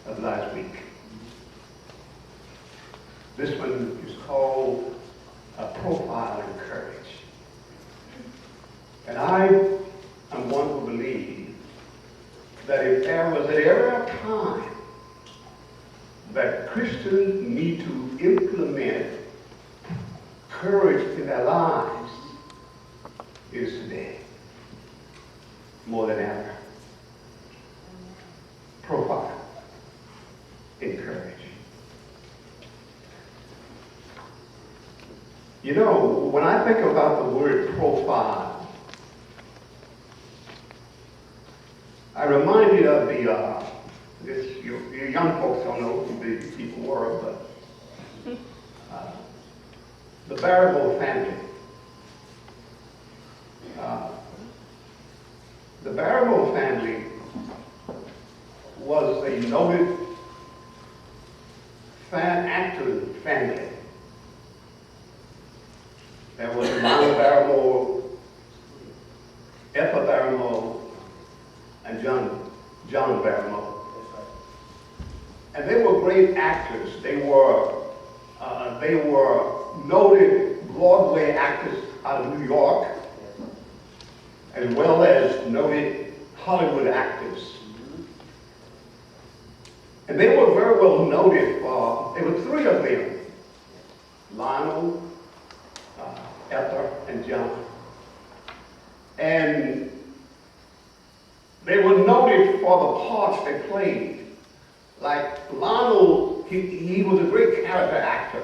of last week. This one is called A Profile in Courage. And I am one who believes that if there was ever a time that Christians need to implement courage in their lives, it is today, more than ever. Profile in courage. You know, when I think about the word profile, I'm reminded of you young folks don't know who these people were, but the Barrymore family. The Barrymore family was a noted actor family. There was Lionel Barrymore, Ethel Barrymore, and John Barrymore. And they were great actors. They were noted Broadway actors out of New York, as well as noted Hollywood actors. And they were very well noted for, there were three of them, Lionel, Ethel, and John. And they were noted for the parts they played. Like Lionel, he was a great character actor.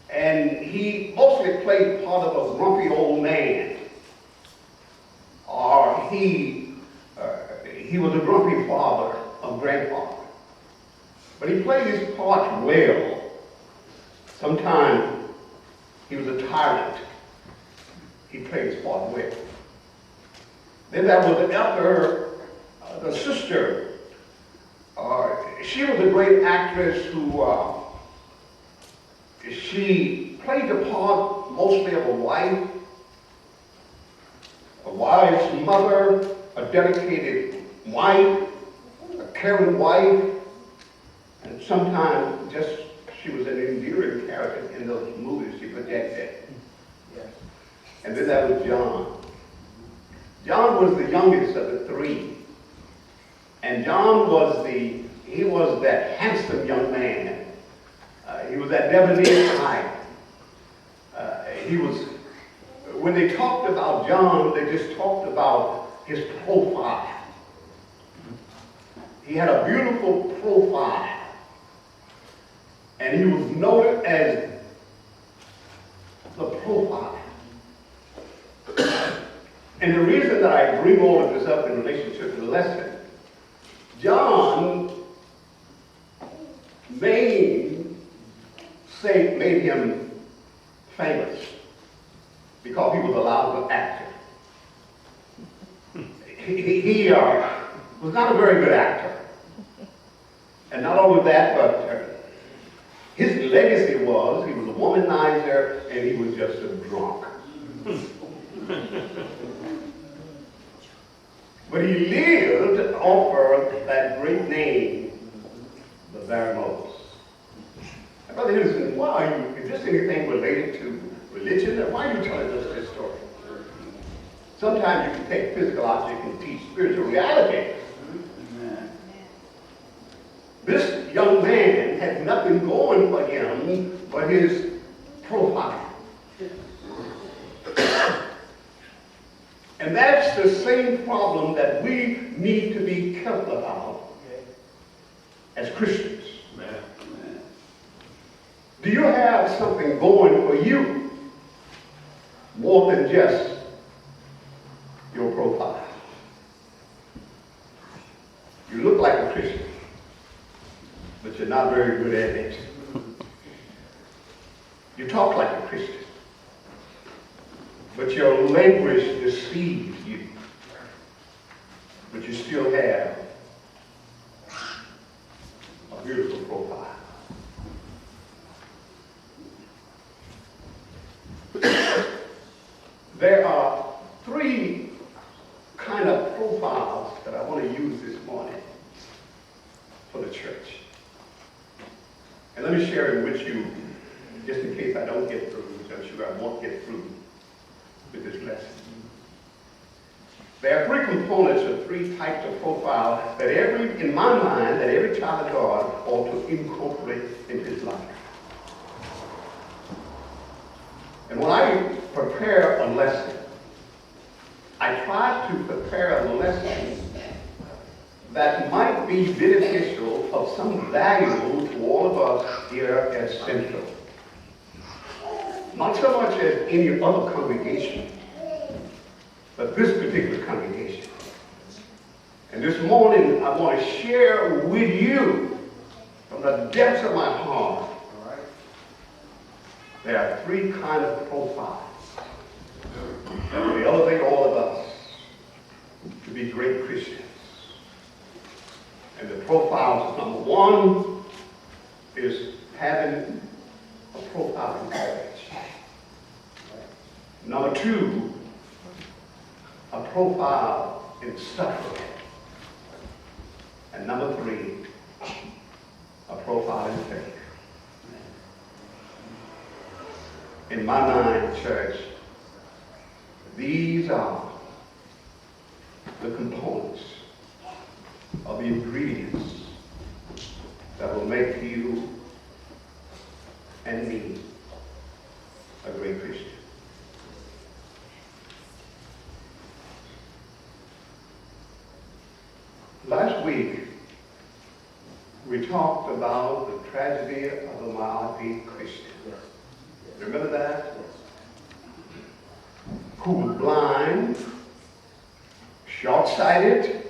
And he mostly played part of a grumpy old man. Or he was a grumpy father, a grandfather. But he played his part well. Sometimes he was a tyrant. He played his part well. Then there was Ethel, the sister. She was a great actress who she played the part mostly of a wife's mother, a dedicated wife, a caring wife, and sometimes just she was an endearing character in those movies she projected. Yes. And then there was John. John was the youngest of the three. And John was that handsome young man. He was that debonair type. When they talked about John, they just talked about his profile. He had a beautiful profile. And he was noted as the profile. And the reason that I bring all of this up in relationship to the lesson, John made him famous because he was allowed to act. He was not a very good actor. And not only that, but his legacy was he was a womanizer and he was just a drunk. But he lived to offer that great name, the Barrymores. Brother Henderson, is this anything related to religion? Or why are you telling us this story? Sometimes you can take physical logic and teach spiritual reality. This young man had nothing going for him but his profile. And that's the same problem that we need to be careful about as Christians. Do you have something going for you more than just your profile? You look like a Christian, but you're not very good at it. You talk like a Christian, but your language deceives you. But you still have a beautiful profile. There are three kind of profiles that I want to use this morning sure I won't get through with this lesson. There are three components or three types of profile that in my mind, that every child of God ought to incorporate in his life. And when I prepare a lesson, I try to prepare a lesson that might be beneficial of some value to all of us here at Central. Not so much as any other congregation, but this particular congregation. And this morning, I want to share with you from the depths of my heart. There are three kinds of profiles that will elevate all of us to be great Christians. And the profiles, number one, is having a profile in courage. Number two, a profile in suffering. And number three, a profile in faith. In my mind, church, these are the components of the ingredients that will make you and me a great Christian. Last week, we talked about the tragedy of the myopic Christian. Remember that? Who was blind, short-sighted,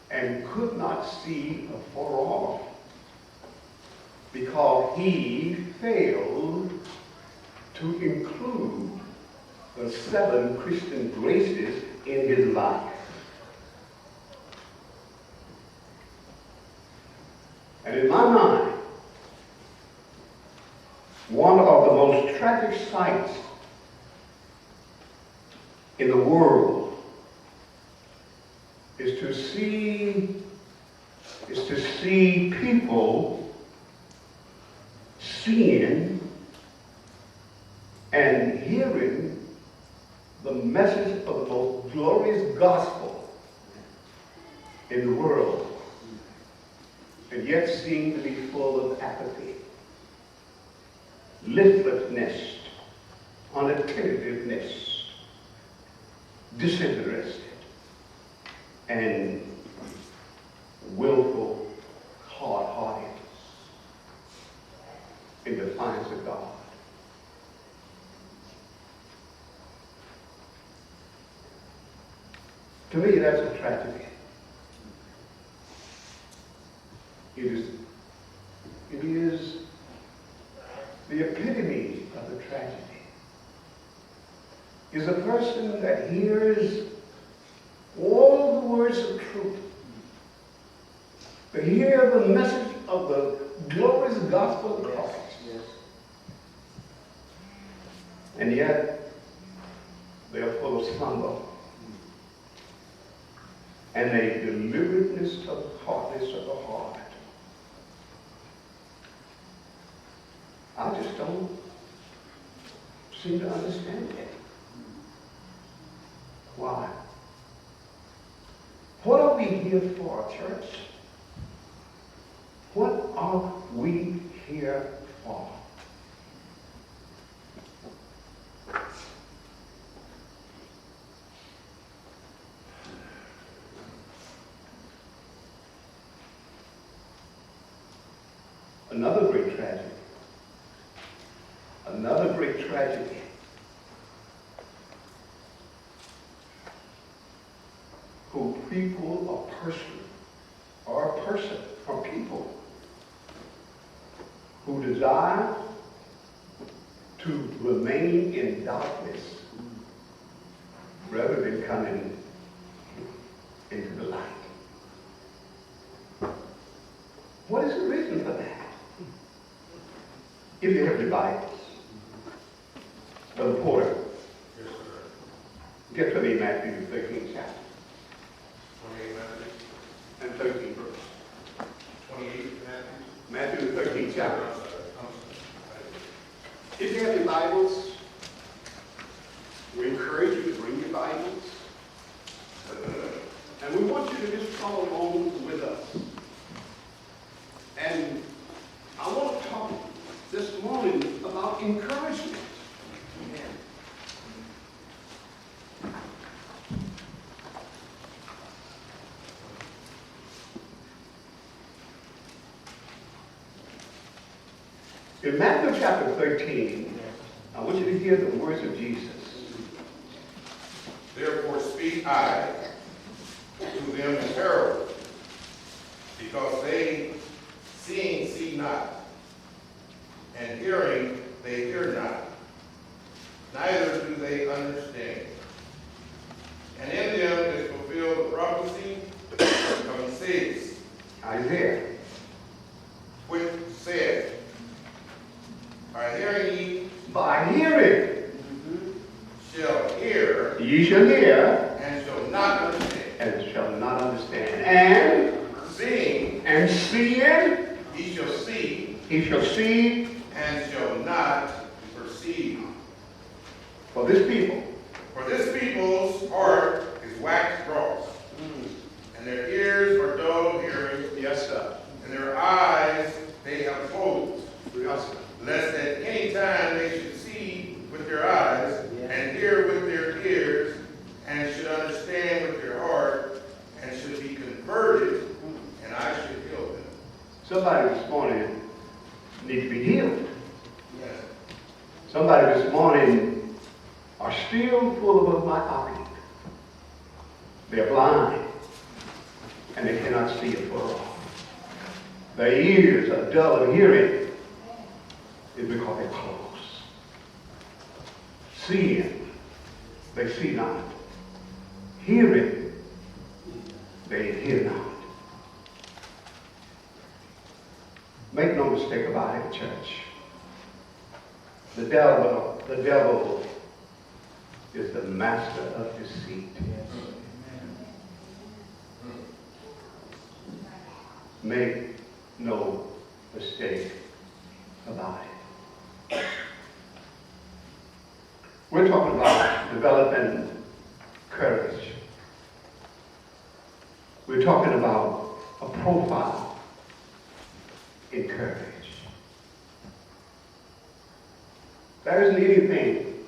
and could not see afar off because he failed to include the 7 Christian graces in his life. And in my mind, one of the most tragic sights in the world is to see people seeing and hearing the message of the most glorious gospel in the world, and yet seem to be full of apathy, listlessness, unattentiveness, disinterested, and willful hard-heartedness in defiance of God. To me, that's a tragedy. It is the epitome of the tragedy. Is a person that hears all the words of truth, to hear the message of the glorious gospel of Christ, and yet they are full of slumber and a deliberateness of hardness of the heart. I just don't seem to understand it. Why? What are we here for, church? What are we here for? Another great tragedy. Another great tragedy. Who people or people who desire to remain in darkness rather than coming into the light. What is the reason for that? If you have your Bibles, Brother Porter, get to me Matthew 13th chapter. 28 Matthew. And 13th verse. 28 Matthew. Matthew the 13th chapter. If you have your Bibles, we encourage you to bring your Bibles. And we want you to just follow along with us. And I want to talk this morning about encouragement. In Matthew chapter 13, I want you to hear the words of Jesus. Therefore speak I to them in parables, because they seeing see not, and hearing they hear not, neither do they understand. And in them is fulfilled the prophecy of Isaiah, Isaiah. which said, by hearing ye By hearing, shall hear, ye shall hear, and shall not understand. and shall not understand. And Seeing, seeing, ye shall see, he shall see. and shall not perceive. For this people, For this people's heart is waxed cross, and their ears are dull of hearing, yes, sir. and their eyes they have closed, Yes, sir. lest at any time they should see with their eyes, and hear with their ears, and should understand with their heart, and should be converted, and I should heal them. Somebody this morning needs to be healed. Yes. Somebody this morning are still full of myopia. They're blind, and they cannot see it far off. Their ears are dull of hearing. It's because they're closed. Seeing, they see not. Hearing, they hear not. Make no mistake about it, church. The devil is the master of deceit. Make no mistake about it. We're talking about developing courage. We're talking about a profile in courage. There isn't anything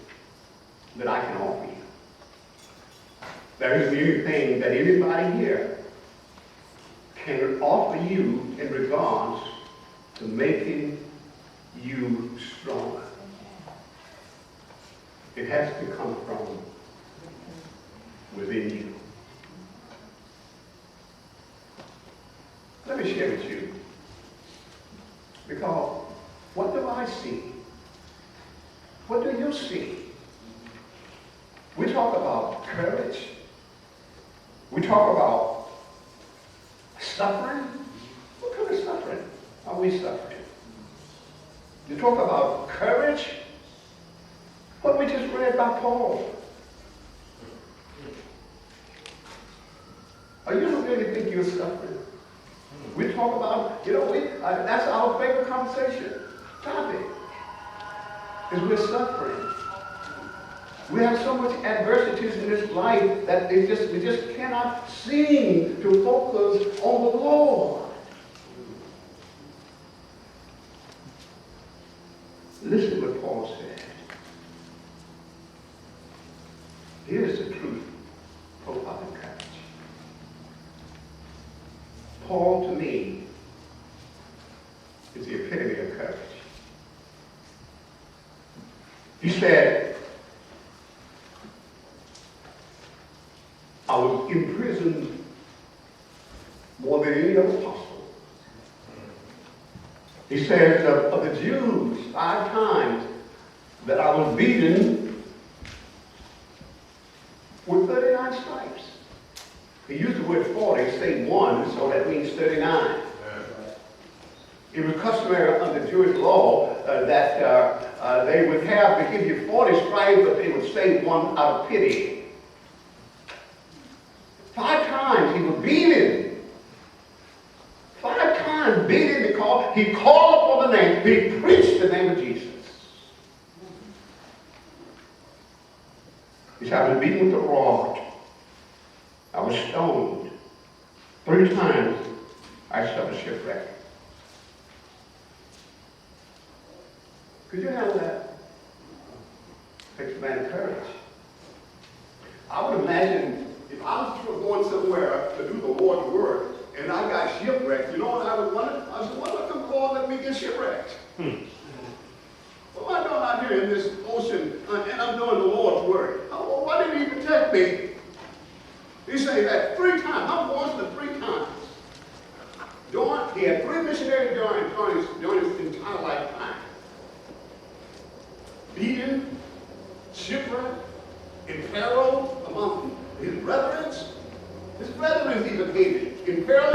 that I can offer you. There isn't anything that anybody here can offer you in regards to making you stronger. It has to come from within you. Let me share with you. Because what do I see? What do you see? We talk about courage. We talk about suffering. What kind of suffering are we suffering? You talk about courage. What we just read by Paul. Are you don't really think you're suffering? We talk about, that's our favorite conversation topic, is we're suffering. We have so much adversities in this life that we just cannot seem to focus on the Lord. Listen to what Paul said. Here's the truth profile in courage. Paul, to me, is the epitome of courage. He said, I was imprisoned more than any other apostle. He says of the Jews 5 times that I was beaten with 39 stripes. He used the word 40, say 1, so that means 39. It was customary under Jewish law that they would have to give you 40 stripes, but they would say 1 out of pity. 5 times he was beaten. 5 times beaten because he called upon the name, he preached the name of Jesus. He said, I was beaten with a rod. I was stoned. 3 times I suffered shipwreck. Could you handle that? Takes a man of courage. I would imagine if I was going somewhere to do the Lord's work and I got shipwrecked, you know what I would wonder? I said, why don't the Lord let me get shipwrecked? What am I doing out here in this ocean and I'm doing the Lord's work? Oh, why didn't he protect me? He said that 3 times. How was the 3 times? He had 3 missionary journeys during his entire lifetime. Beaten, shipwrecked, in peril among his brethren. His brethren even hated. In peril